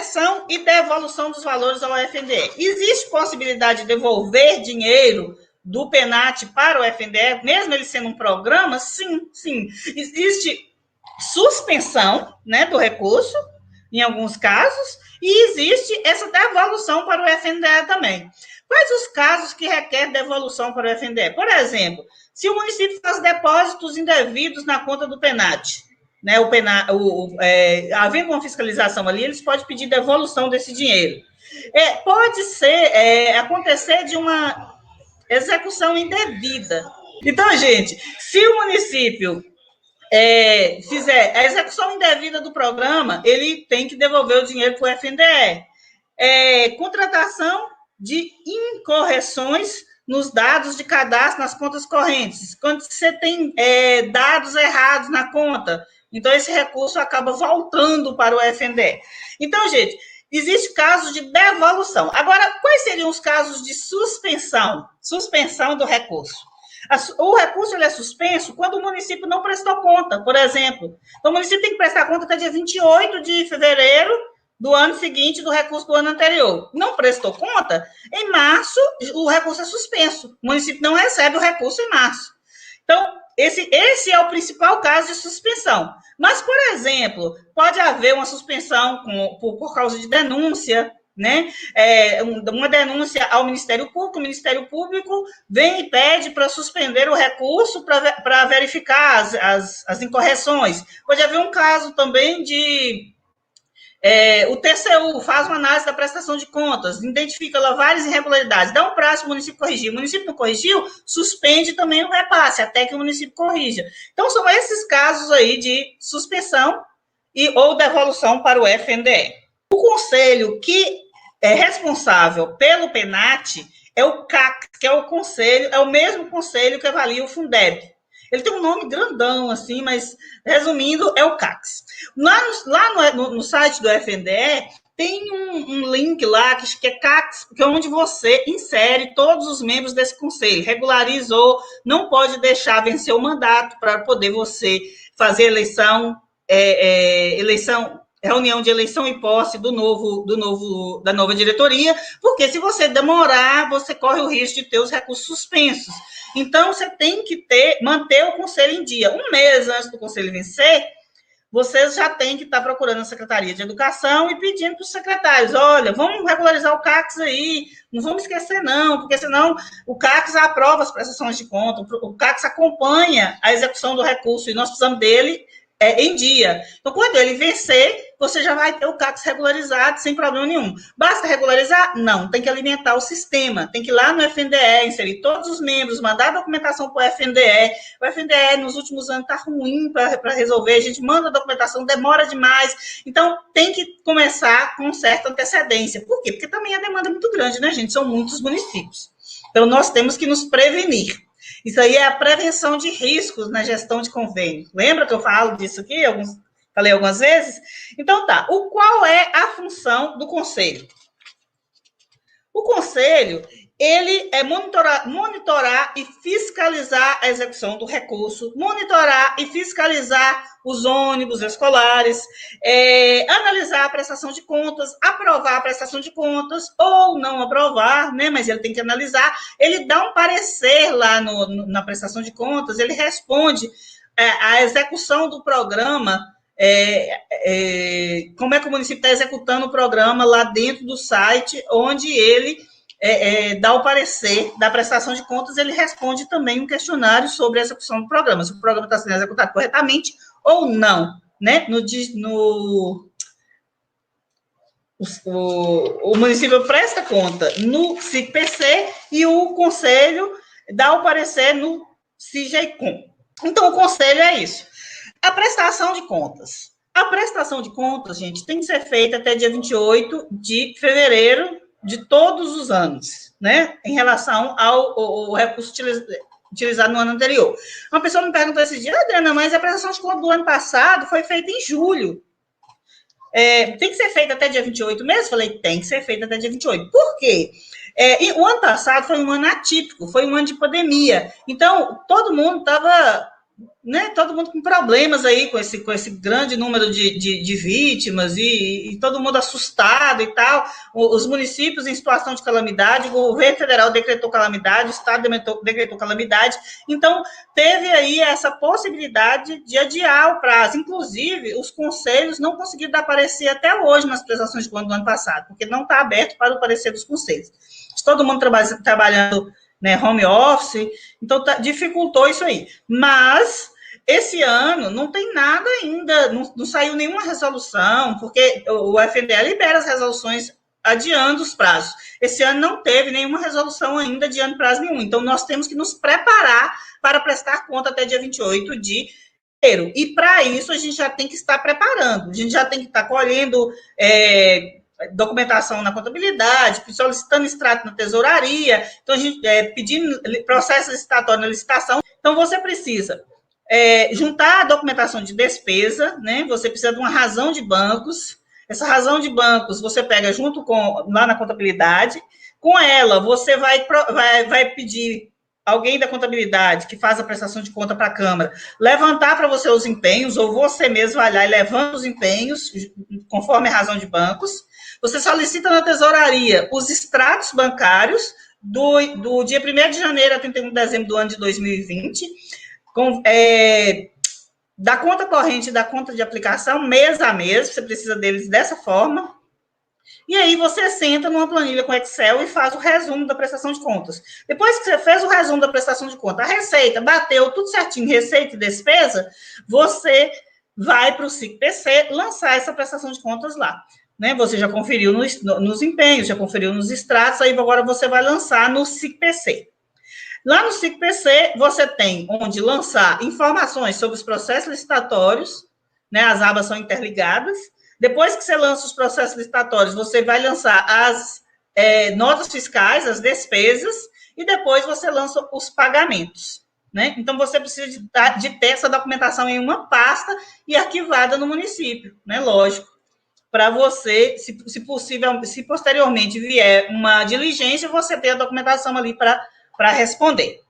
reversão e devolução dos valores ao FNDE. Existe possibilidade de devolver dinheiro do PENAT para o FNDE, mesmo ele sendo um programa? Sim, sim. Existe suspensão, né, do recurso, em alguns casos, e existe essa devolução para o FNDE também. Quais os casos que requer devolução para o FNDE? Por exemplo, se o município faz depósitos indevidos na conta do PENAT, né, havendo uma fiscalização ali, eles podem pedir devolução desse dinheiro. Pode ser acontecer de uma execução indevida. Então, gente, se o município fizer a execução indevida do programa, ele tem que devolver o dinheiro para o FNDE. Contratação de incorreções nos dados de cadastro nas contas correntes. Quando você tem dados errados na conta, então esse recurso acaba voltando para o FNDE. Então, gente, existe casos de devolução. Agora, quais seriam os casos de suspensão? Suspensão do recurso. O recurso ele é suspenso quando o município não prestou conta, por exemplo. Então, o município tem que prestar conta até dia 28 de fevereiro do ano seguinte do recurso do ano anterior. Não prestou conta, em março o recurso é suspenso. O município não recebe o recurso em março. Então, esse é o principal caso de suspensão. Mas, por exemplo, pode haver uma suspensão por causa de denúncia, né? Uma denúncia ao Ministério Público, o Ministério Público vem e pede para suspender o recurso para verificar as incorreções. Pode haver um caso também de o TCU faz uma análise da prestação de contas, identifica lá várias irregularidades, dá um prazo para o município corrigir. O município não corrigiu, suspende também o repasse, até que o município corrija. Então, são esses casos aí de suspensão ou devolução para o FNDE. O conselho que é responsável pelo PENAT é o CAC, que é o mesmo conselho que avalia o Fundeb. Ele tem um nome grandão, assim, mas, resumindo, é o CACS. Lá no site do FNDE, tem um link lá que é CACS, que é onde você insere todos os membros desse conselho. Regularizou, não pode deixar vencer o mandato para poder você fazer reunião de eleição e posse da nova diretoria, porque se você demorar, você corre o risco de ter os recursos suspensos. Então, você tem que manter o conselho em dia. Um mês antes do conselho vencer, vocês já têm que estar procurando a Secretaria de Educação e pedindo para os secretários, olha, vamos regularizar o CACS aí, não vamos esquecer não, porque senão o CACS aprova as prestações de conta, o CACS acompanha a execução do recurso e nós precisamos dele em dia. Então, quando ele vencer, você já vai ter o CACS regularizado sem problema nenhum. Basta regularizar? Não, tem que alimentar o sistema, tem que ir lá no FNDE, inserir todos os membros, mandar a documentação para o FNDE. O FNDE, nos últimos anos, está ruim para resolver, a gente manda a documentação, demora demais. Então, tem que começar com certa antecedência. Por quê? Porque também a demanda é muito grande, né, gente? São muitos municípios. Então, nós temos que nos prevenir. Isso aí é a prevenção de riscos na gestão de convênio. Lembra que eu falo disso aqui? Falei algumas vezes? Então, tá. Qual é a função do conselho? O conselho, ele é monitorar e fiscalizar a execução do recurso, monitorar e fiscalizar os ônibus escolares, analisar a prestação de contas, aprovar a prestação de contas ou não aprovar, né? Mas ele tem que analisar, ele dá um parecer lá na prestação de contas, ele responde a execução do programa, como é que o município está executando o programa lá dentro do site, onde ele dá o parecer da prestação de contas, ele responde também um questionário sobre a execução do programa, se o programa está sendo executado corretamente ou não, né? O município presta conta no SIC-PC e o conselho dá o parecer no CIGEICOM. Então, o conselho é isso. A prestação de contas. A prestação de contas, gente, tem que ser feita até dia 28 de fevereiro de todos os anos, né? Em relação ao recurso utilizado no ano anterior. Uma pessoa me perguntou esse dia, Adriana, mas a prestação de contas do ano passado foi feita em julho. Tem que ser feita até dia 28 mesmo? Falei, tem que ser feita até dia 28. Por quê? O ano passado foi um ano atípico, foi um ano de pandemia. Então, todo mundo estava né, todo mundo com problemas aí, com esse grande número de vítimas e todo mundo assustado e tal, os municípios em situação de calamidade, o governo federal decretou calamidade, o estado decretou calamidade, então teve aí essa possibilidade de adiar o prazo, inclusive os conselhos não conseguiram dar parecer até hoje nas prestações de contas do ano passado, porque não está aberto para o parecer dos conselhos. Todo mundo trabalhando, né, home office, então dificultou isso aí, mas esse ano não tem nada ainda, não saiu nenhuma resolução, porque o FNDE libera as resoluções adiando os prazos. Esse ano não teve nenhuma resolução ainda adiando prazo nenhum. Então, nós temos que nos preparar para prestar conta até dia 28 de janeiro. E, para isso, a gente já tem que estar preparando. A gente já tem que estar colhendo documentação na contabilidade, solicitando extrato na tesouraria. Então, a gente pedindo processo licitatório na licitação. Então, você precisa juntar a documentação de despesa, né? Você precisa de uma razão de bancos. Essa razão de bancos você pega junto com lá na contabilidade. Com ela, você vai pedir alguém da contabilidade que faz a prestação de conta para a Câmara levantar para você os empenhos, ou você mesmo vai lá e levanta os empenhos, conforme a razão de bancos. Você solicita na tesouraria os extratos bancários do dia 1º de janeiro a 31 de dezembro do ano de 2020, da conta corrente e da conta de aplicação, mês a mês, você precisa deles dessa forma. E aí você senta numa planilha com Excel e faz o resumo da prestação de contas. Depois que você fez o resumo da prestação de conta, a receita bateu tudo certinho, receita e despesa, você vai para o SIC-PC lançar essa prestação de contas lá. Né? Você já conferiu nos empenhos, já conferiu nos extratos, aí agora você vai lançar no SIC-PC. Lá no SIC-PC, você tem onde lançar informações sobre os processos licitatórios, né? As abas são interligadas. Depois que você lança os processos licitatórios, você vai lançar as notas fiscais, as despesas, e depois você lança os pagamentos. Né? Então, você precisa de ter essa documentação em uma pasta e arquivada no município, né? Lógico. Para você, se possível, se posteriormente vier uma diligência, você ter a documentação ali para responder.